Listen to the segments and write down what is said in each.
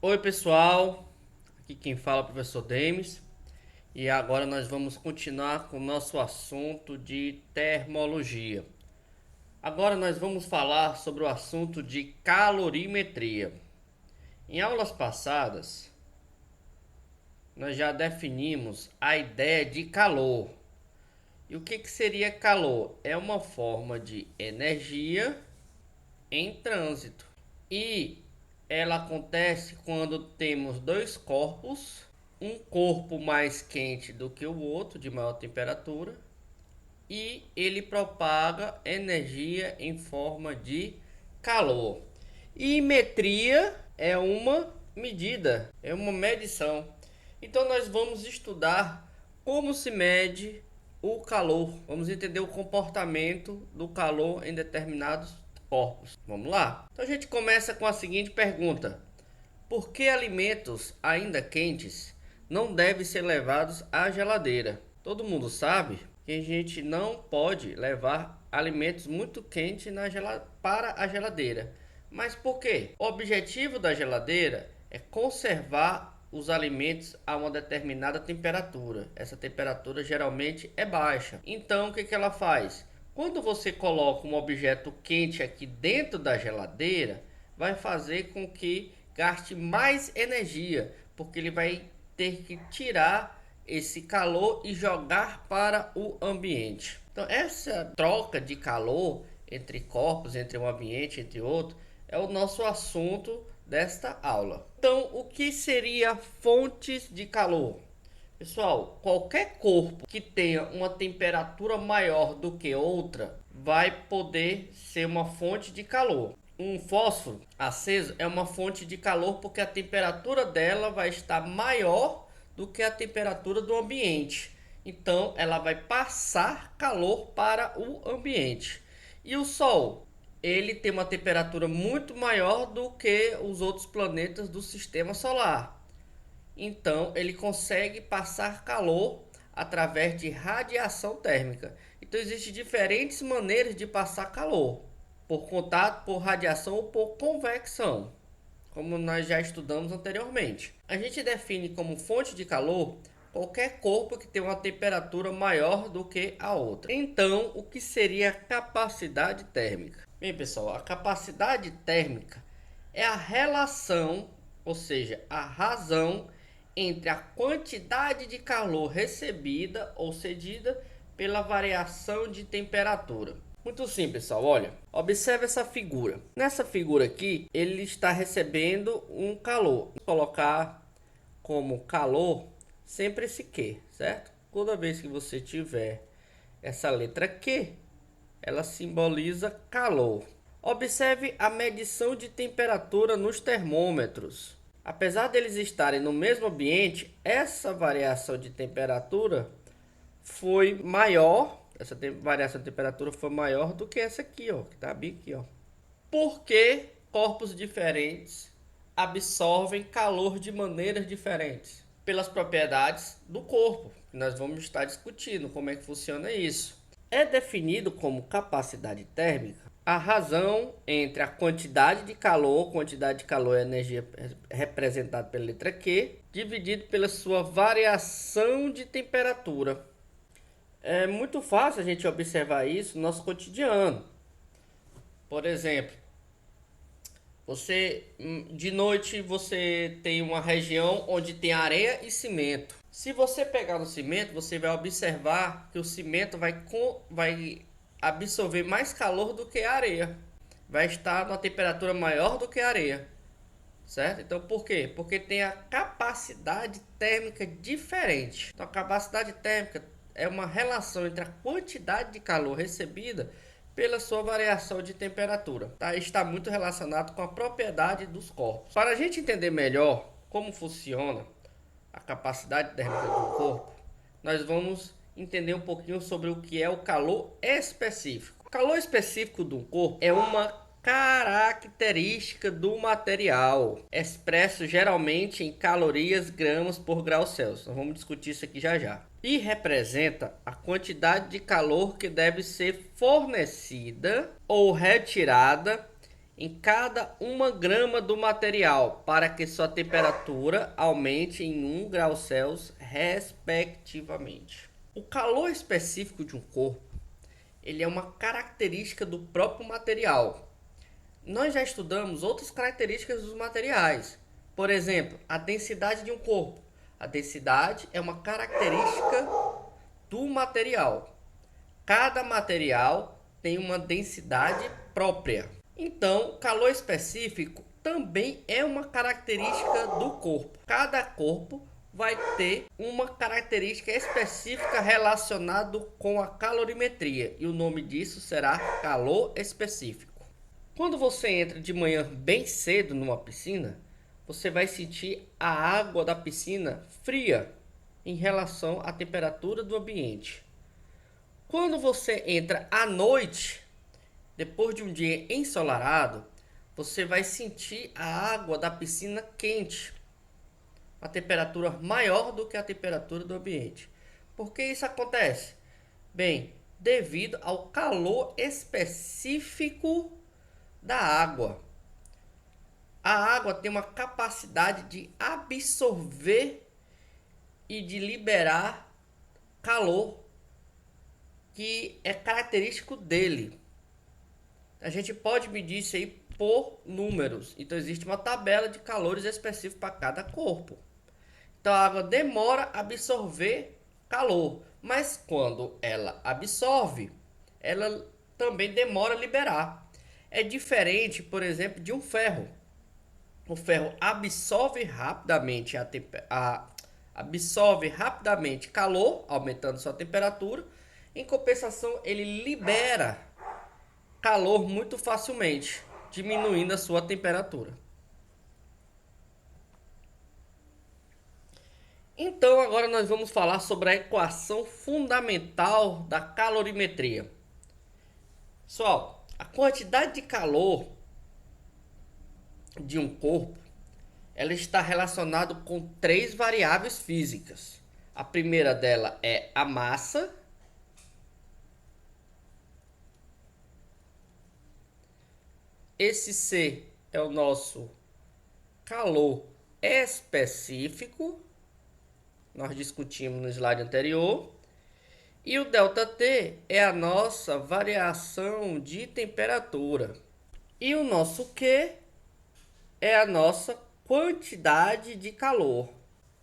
Oi pessoal, aqui quem fala é o professor Demis e agora nós vamos continuar com o nosso assunto de termologia. Agora nós vamos falar sobre o assunto de calorimetria. Em aulas passadas, nós já definimos a ideia de calor. E o que seria calor? É uma forma de energia em trânsito. E ela acontece quando temos dois corpos, um corpo mais quente do que o outro, de maior temperatura, e ele propaga energia em forma de calor. E metria é uma medida, é uma medição. Então nós vamos estudar como se mede o calor. Vamos entender o comportamento do calor em determinados corpos. Vamos lá? Então a gente começa com a seguinte pergunta: por que alimentos ainda quentes não devem ser levados à geladeira? Todo mundo sabe que a gente não pode levar alimentos muito quentes para a geladeira. Mas por quê? O objetivo da geladeira é conservar os alimentos a uma determinada temperatura. Essa temperatura geralmente é baixa. Então o que ela faz? Quando você coloca um objeto quente aqui dentro da geladeira, vai fazer com que gaste mais energia, porque ele vai ter que tirar esse calor e jogar para o ambiente. Então essa troca de calor entre corpos, entre um ambiente, entre outro, é o nosso assunto desta aula. Então, o que seria fontes de calor? Pessoal, qualquer corpo que tenha uma temperatura maior do que outra vai poder ser uma fonte de calor. Um fósforo aceso é uma fonte de calor porque a temperatura dela vai estar maior do que a temperatura do ambiente. Então, ela vai passar calor para o ambiente. E o Sol? Ele tem uma temperatura muito maior do que os outros planetas do sistema solar. Então, ele consegue passar calor através de radiação térmica. Então, existem diferentes maneiras de passar calor: por contato, por radiação ou por convecção, como nós já estudamos anteriormente. A gente define como fonte de calor qualquer corpo que tenha uma temperatura maior do que a outra. Então, o que seria a capacidade térmica? Bem, pessoal, a capacidade térmica é a relação, ou seja, a razão entre a quantidade de calor recebida ou cedida pela variação de temperatura. Muito simples, pessoal. Olha, observe essa figura. Nessa figura aqui, ele está recebendo um calor. Vou colocar como calor sempre esse Q, certo? Toda vez que você tiver essa letra Q, ela simboliza calor. Observe a medição de temperatura nos termômetros. Apesar deles estarem no mesmo ambiente, essa variação de temperatura foi maior. Essa variação de temperatura foi maior do que essa aqui, ó, que tá bem aqui, ó. Porque corpos diferentes absorvem calor de maneiras diferentes pelas propriedades do corpo. Nós vamos estar discutindo como é que funciona isso. É definido como capacidade térmica a razão entre a quantidade de calor é a energia representada pela letra Q, dividido pela sua variação de temperatura. É muito fácil a gente observar isso no nosso cotidiano. Por exemplo, de noite você tem uma região onde tem areia e cimento. Se você pegar no cimento, você vai observar que o cimento vai absorver mais calor do que a areia. Vai estar numa temperatura maior do que a areia. Certo? Então por quê? Porque tem a capacidade térmica diferente. Então a capacidade térmica é uma relação entre a quantidade de calor recebida pela sua variação de temperatura. Tá? Está muito relacionado com a propriedade dos corpos. Para a gente entender melhor como funciona a capacidade térmica do corpo, nós vamos entender um pouquinho sobre o que é o calor específico. O calor específico de um corpo é uma característica do material, expresso geralmente em calorias gramas por grau Celsius. Nós vamos discutir isso aqui já já. E representa a quantidade de calor que deve ser fornecida ou retirada em cada 1 grama do material para que sua temperatura aumente em 1 grau Celsius, respectivamente. O calor específico de um corpo, ele é uma característica do próprio material. Nós já estudamos outras características dos materiais. Por exemplo, a densidade de um corpo. A densidade é uma característica do material. Cada material tem uma densidade própria. Então, calor específico também é uma característica do corpo. Cada corpo vai ter uma característica específica relacionada com a calorimetria, e o nome disso será calor específico. Quando você entra de manhã bem cedo numa piscina, você vai sentir a água da piscina fria em relação à temperatura do ambiente. Quando você entra à noite, depois de um dia ensolarado, você vai sentir a água da piscina quente, a temperatura maior do que a temperatura do ambiente. Por que isso acontece? Bem, devido ao calor específico da água. A água tem uma capacidade de absorver e de liberar calor que é característico dele. A gente pode medir isso aí por números. Então existe uma tabela de calores específicos para cada corpo. Então a água demora a absorver calor, mas quando ela absorve, ela também demora a liberar. É diferente, por exemplo, de um ferro. O ferro absorve rapidamente absorve rapidamente calor, aumentando sua temperatura. Em compensação, ele libera calor muito facilmente, diminuindo a sua temperatura. Então agora nós vamos falar sobre a equação fundamental da calorimetria. Pessoal, a quantidade de calor de um corpo, ela está relacionada com 3 variáveis físicas. A primeira dela é a massa. Esse C é o nosso calor específico. Nós discutimos no slide anterior. E o ΔT é a nossa variação de temperatura. E o nosso Q é a nossa quantidade de calor.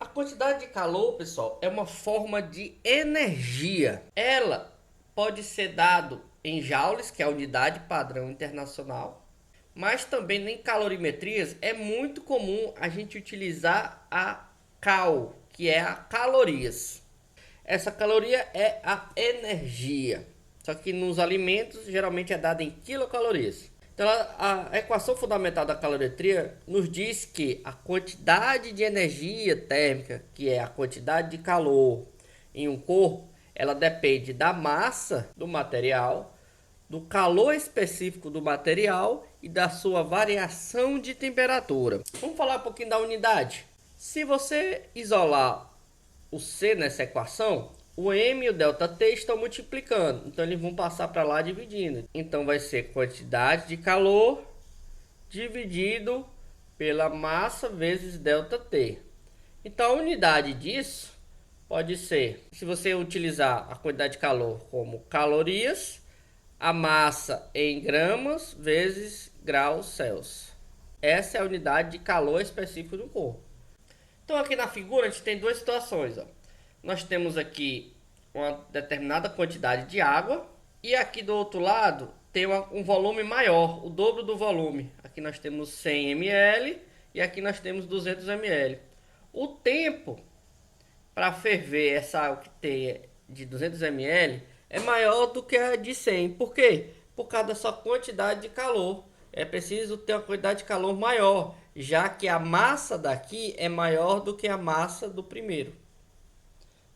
A quantidade de calor, pessoal, é uma forma de energia. Ela pode ser dado em joules, que é a unidade padrão internacional, mas também em calorimetrias é muito comum a gente utilizar a cal, que é a calorias. Essa caloria é a energia, só que nos alimentos geralmente é dada em quilocalorias. Então a equação fundamental da calorimetria nos diz que a quantidade de energia térmica, que é a quantidade de calor em um corpo, ela depende da massa do material, do calor específico do material e da sua variação de temperatura. Vamos falar um pouquinho da unidade. Se você isolar o C nessa equação, o M e o ΔT estão multiplicando, então eles vão passar para lá dividindo. Então vai ser quantidade de calor dividido pela massa vezes ΔT. Então a unidade disso pode ser, se você utilizar a quantidade de calor como calorias, a massa em gramas vezes graus Celsius. Essa é a unidade de calor específico do corpo. Então aqui na figura a gente tem duas situações. Nós temos aqui uma determinada quantidade de água e aqui do outro lado tem um volume maior, o dobro do volume. Aqui nós temos 100 ml e aqui nós temos 200 ml. O tempo para ferver essa água que tem de 200 ml é maior do que a de 100. Por quê? Por causa da sua quantidade de calor. É preciso ter uma quantidade de calor maior, já que a massa daqui é maior do que a massa do primeiro.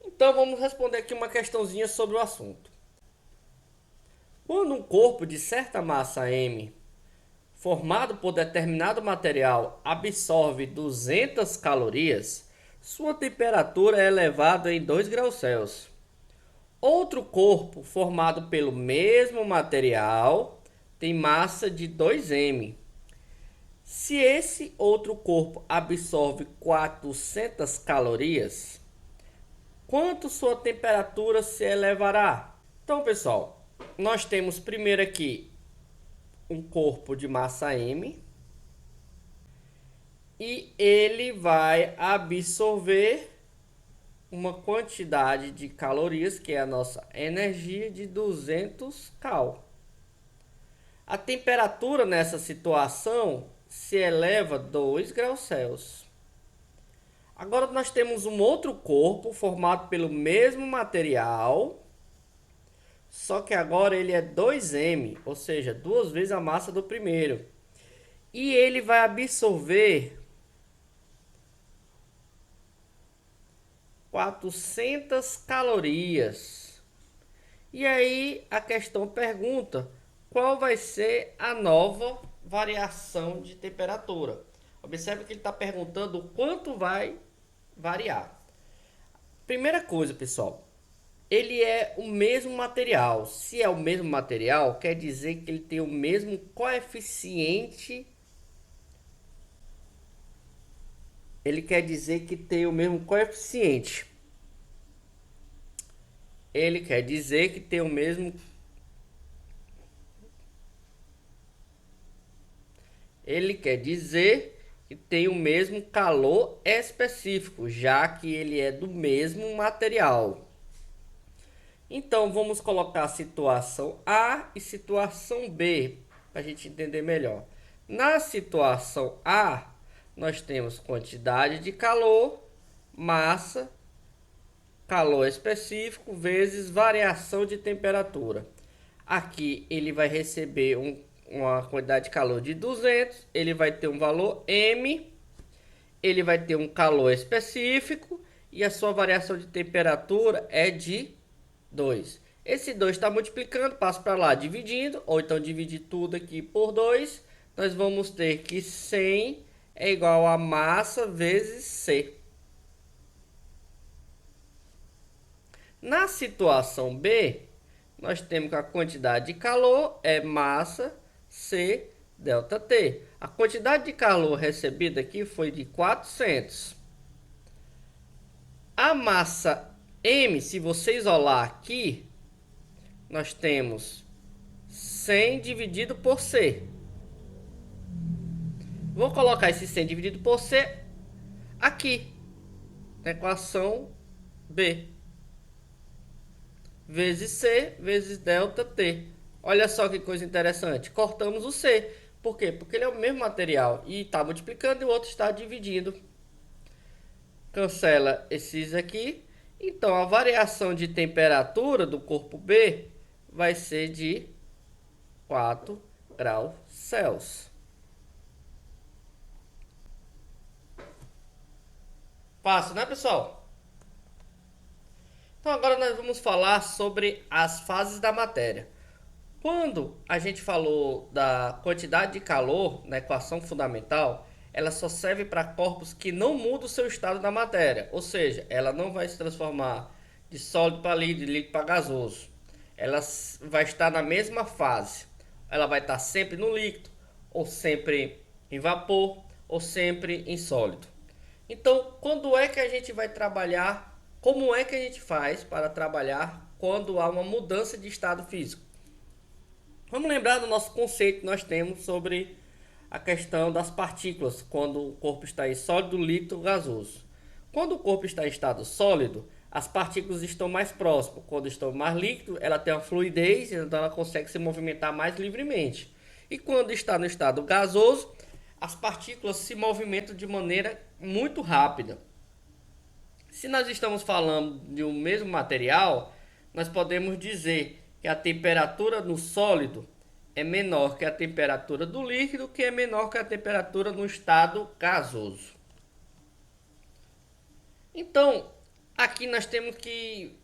Então vamos responder aqui uma questãozinha sobre o assunto. Quando um corpo de certa massa M, formado por determinado material, absorve 200 calorias, sua temperatura é elevada em 2 graus Celsius. Outro corpo formado pelo mesmo material tem massa de 2m, Se esse outro corpo absorve 400 calorias, quanto sua temperatura se elevará? Então, pessoal, nós temos primeiro aqui um corpo de massa M e ele vai absorver uma quantidade de calorias, que é a nossa energia, de 200 cal. A temperatura nessa situação se eleva 2 graus Celsius. Agora nós temos um outro corpo formado pelo mesmo material, só que agora ele é 2m, ou seja, 2 vezes a massa do primeiro. E ele vai absorver 400 calorias. E aí a questão pergunta: qual vai ser a nova variação de temperatura? Observe que ele está perguntando o quanto vai variar. Primeira coisa, pessoal, ele é o mesmo material. Se é o mesmo material, quer dizer que ele tem o mesmo coeficiente. Ele quer dizer que tem o mesmo coeficiente. Ele quer dizer que tem o mesmo. Ele quer dizer que tem o mesmo calor específico, já que ele é do mesmo material. Então vamos colocar a situação A e situação B para a gente entender melhor. Na situação A, nós temos quantidade de calor, massa, calor específico vezes variação de temperatura. Aqui ele vai receber uma quantidade de calor de 200, ele vai ter um valor M, ele vai ter um calor específico e a sua variação de temperatura é de 2. Esse 2 está multiplicando, passa para lá dividindo, ou então dividir tudo aqui por 2. Nós vamos ter que 100 é igual a massa vezes C. Na situação B, nós temos que a quantidade de calor é massa C delta T. A quantidade de calor recebida aqui foi de 400. A massa M, se você isolar aqui, nós temos 100 dividido por C. Vou colocar esse 100 dividido por C aqui, na equação B. Vezes C, vezes delta T. Olha só que coisa interessante. Cortamos o C. Por quê? Porque ele é o mesmo material e está multiplicando e o outro está dividindo. Cancela esses aqui. Então, a variação de temperatura do corpo B vai ser de 4 graus Celsius. Fácil, né, pessoal? Então, agora nós vamos falar sobre as fases da matéria. Quando a gente falou da quantidade de calor na equação fundamental, ela só serve para corpos que não mudam o seu estado da matéria. Ou seja, ela não vai se transformar de sólido para líquido, de líquido para gasoso. Ela vai estar na mesma fase. Ela vai estar sempre no líquido, ou sempre em vapor, ou sempre em sólido. Então, quando é que a gente vai trabalhar? Como é que a gente faz para trabalhar quando há uma mudança de estado físico? Vamos lembrar do nosso conceito que nós temos sobre a questão das partículas, quando o corpo está em sólido, líquido ou gasoso. Quando o corpo está em estado sólido, as partículas estão mais próximas. Quando estão mais líquido, ela tem uma fluidez, então ela consegue se movimentar mais livremente. E quando está no estado gasoso, as partículas se movimentam de maneira muito rápida. Se nós estamos falando de um mesmo material, nós podemos dizer que a temperatura no sólido é menor que a temperatura do líquido, que é menor que a temperatura no estado gasoso. Então, aqui nós temos que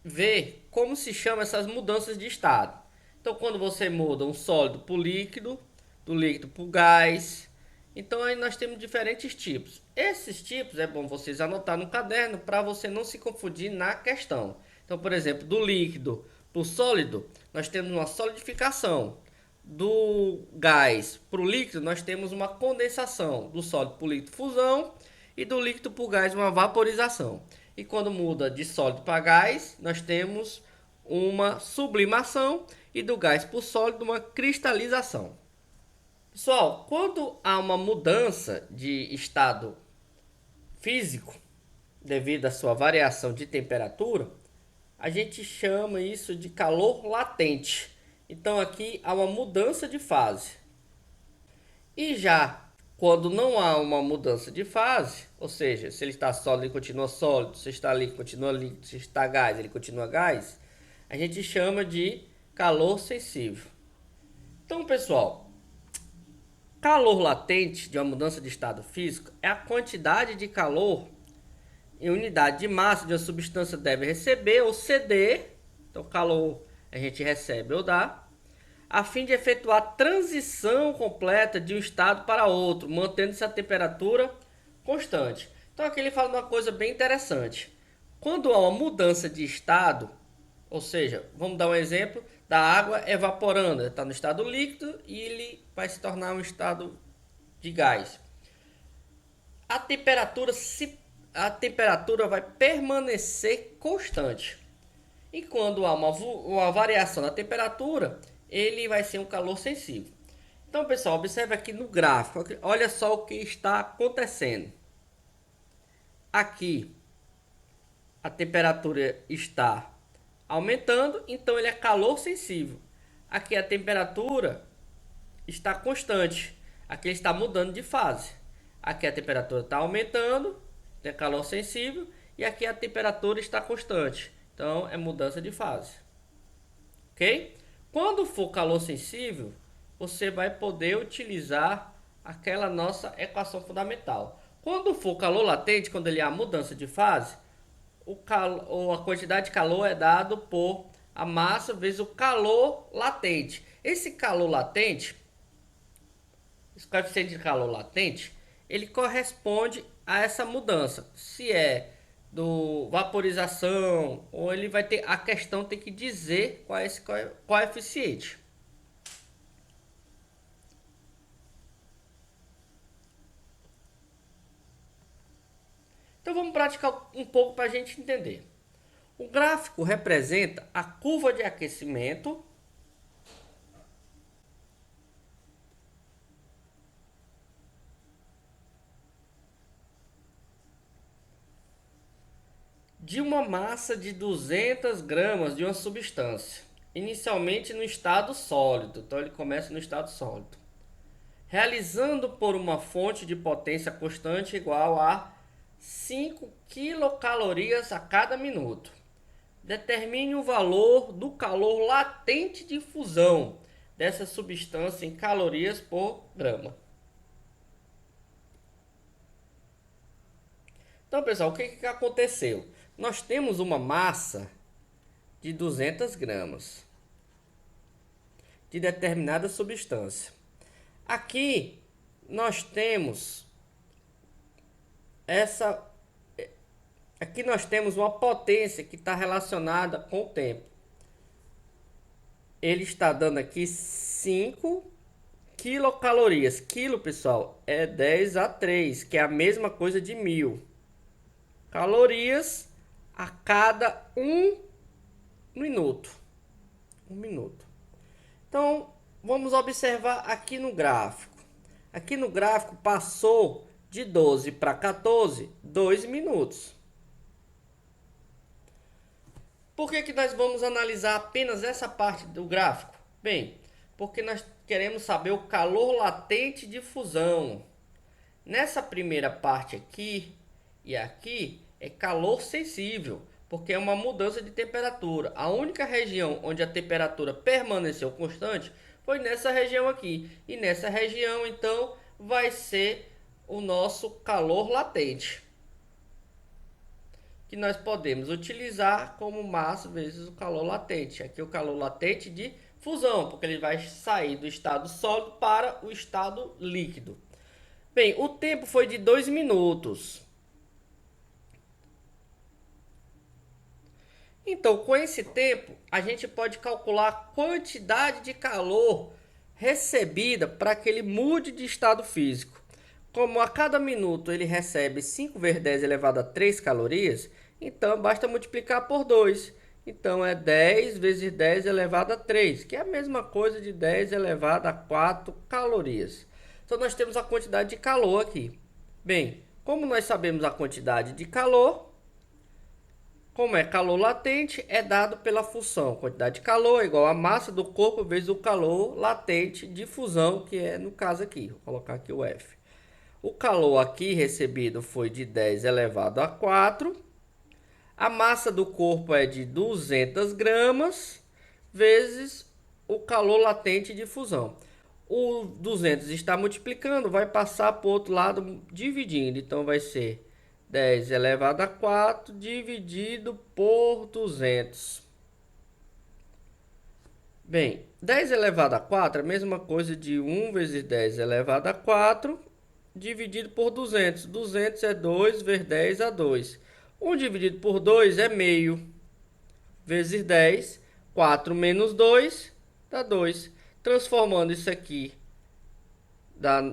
ver como se chama essas mudanças de estado. Então, quando você muda um sólido para o líquido, do líquido para o gás, então aí nós temos diferentes tipos. Esses tipos é bom vocês anotar no caderno para você não se confundir na questão. Então, por exemplo, do líquido para o sólido, nós temos uma solidificação. do gás para o líquido, nós temos uma condensação, do sólido para o líquido, fusão, e do líquido para o gás, uma vaporização. E quando muda de sólido para gás, nós temos uma sublimação, e do gás para o sólido, uma cristalização. Pessoal, quando há uma mudança de estado físico, devido à sua variação de temperatura, a gente chama isso de calor latente. Então aqui há uma mudança de fase. E já quando não há uma mudança de fase, ou seja, se ele está sólido, ele continua sólido, se está líquido, continua líquido, se está gás, ele continua gás, a gente chama de calor sensível. Então, pessoal, calor latente de uma mudança de estado físico é a quantidade de calor em unidade de massa de uma substância deve receber ou ceder, então calor a gente recebe ou dá, a fim de efetuar a transição completa de um estado para outro, mantendo-se a temperatura constante. Então aqui ele fala uma coisa bem interessante. Quando há uma mudança de estado, ou seja, vamos dar um exemplo da água evaporando, está no estado líquido e ele vai se tornar um estado de gás. A temperatura vai permanecer constante. E quando há uma variação na temperatura, ele vai ser um calor sensível. Então, pessoal, observe aqui no gráfico. Olha só o que está acontecendo. Aqui, a temperatura está aumentando, então ele é calor sensível. Aqui a temperatura está constante. Aqui ele está mudando de fase. Aqui a temperatura está aumentando, tem calor sensível, e aqui a temperatura está constante. Então é mudança de fase. Ok? Quando for calor sensível, você vai poder utilizar aquela nossa equação fundamental. Quando for calor latente, quando ele há mudança de fase, a quantidade de calor é dado por a massa vezes o calor latente. Esse calor latente, esse coeficiente de calor latente, ele corresponde a essa mudança. Se é do vaporização, ou ele vai ter, a questão tem que dizer qual é esse coeficiente. Então vamos praticar um pouco para a gente entender. O gráfico representa a curva de aquecimento de uma massa de 200 gramas de uma substância, inicialmente no estado sólido. Então ele começa no estado sólido, realizando por uma fonte de potência constante igual a 5 quilocalorias a cada minuto. Determine o valor do calor latente de fusão dessa substância em calorias por grama. Então, pessoal, o que aconteceu? Nós temos uma massa de 200 gramas de determinada substância. Aqui nós temos uma potência que está relacionada com o tempo. Ele está dando aqui 5 quilocalorias. Quilo, pessoal, é 10 a 3, que é a mesma coisa de 1000 calorias a cada 1 minuto. 1 minuto. Então, vamos observar aqui no gráfico. Aqui no gráfico passou de 12 para 14, 2 minutos. Por que nós vamos analisar apenas essa parte do gráfico? Bem, porque nós queremos saber o calor latente de fusão. Nessa primeira parte aqui e aqui é calor sensível, porque é uma mudança de temperatura. A única região onde a temperatura permaneceu constante foi nessa região aqui. E nessa região, então, vai ser o nosso calor latente, que nós podemos utilizar como massa vezes o calor latente. Aqui o calor latente de fusão, porque ele vai sair do estado sólido para o estado líquido. Bem, o tempo foi de 2 minutos. Então, com esse tempo, a gente pode calcular a quantidade de calor recebida para que ele mude de estado físico. Como a cada minuto ele recebe 5 vezes 10 elevado a 3 calorias, então basta multiplicar por 2. Então é 10 vezes 10 elevado a 3, que é a mesma coisa de 10 elevado a 4 calorias. Então nós temos a quantidade de calor aqui. Bem, como nós sabemos a quantidade de calor, como é calor latente, é dado pela função. Quantidade de calor é igual a massa do corpo vezes o calor latente de fusão, que é no caso aqui. Vou colocar aqui o F. O calor aqui recebido foi de 10 elevado a 4. A massa do corpo é de 200 gramas vezes o calor latente de fusão. O 200 está multiplicando, vai passar para o outro lado dividindo. Então vai ser 10 elevado a 4 dividido por 200. Bem, 10 elevado a 4 é a mesma coisa de 1 vezes 10 elevado a 4 dividido por 200. 200 é 2 vezes 10 a 2. 1 dividido por 2 é meio vezes 10. 4 menos 2 dá 2. Transformando isso aqui,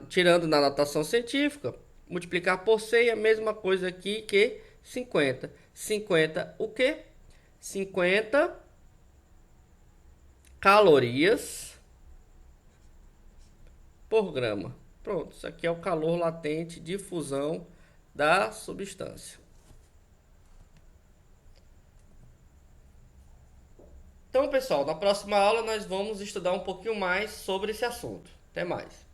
tirando na notação científica, multiplicar por 100 é a mesma coisa aqui que 50. 50 o quê? 50 calorias por grama. Pronto, isso aqui é o calor latente de fusão da substância. Então, pessoal, na próxima aula nós vamos estudar um pouquinho mais sobre esse assunto. Até mais.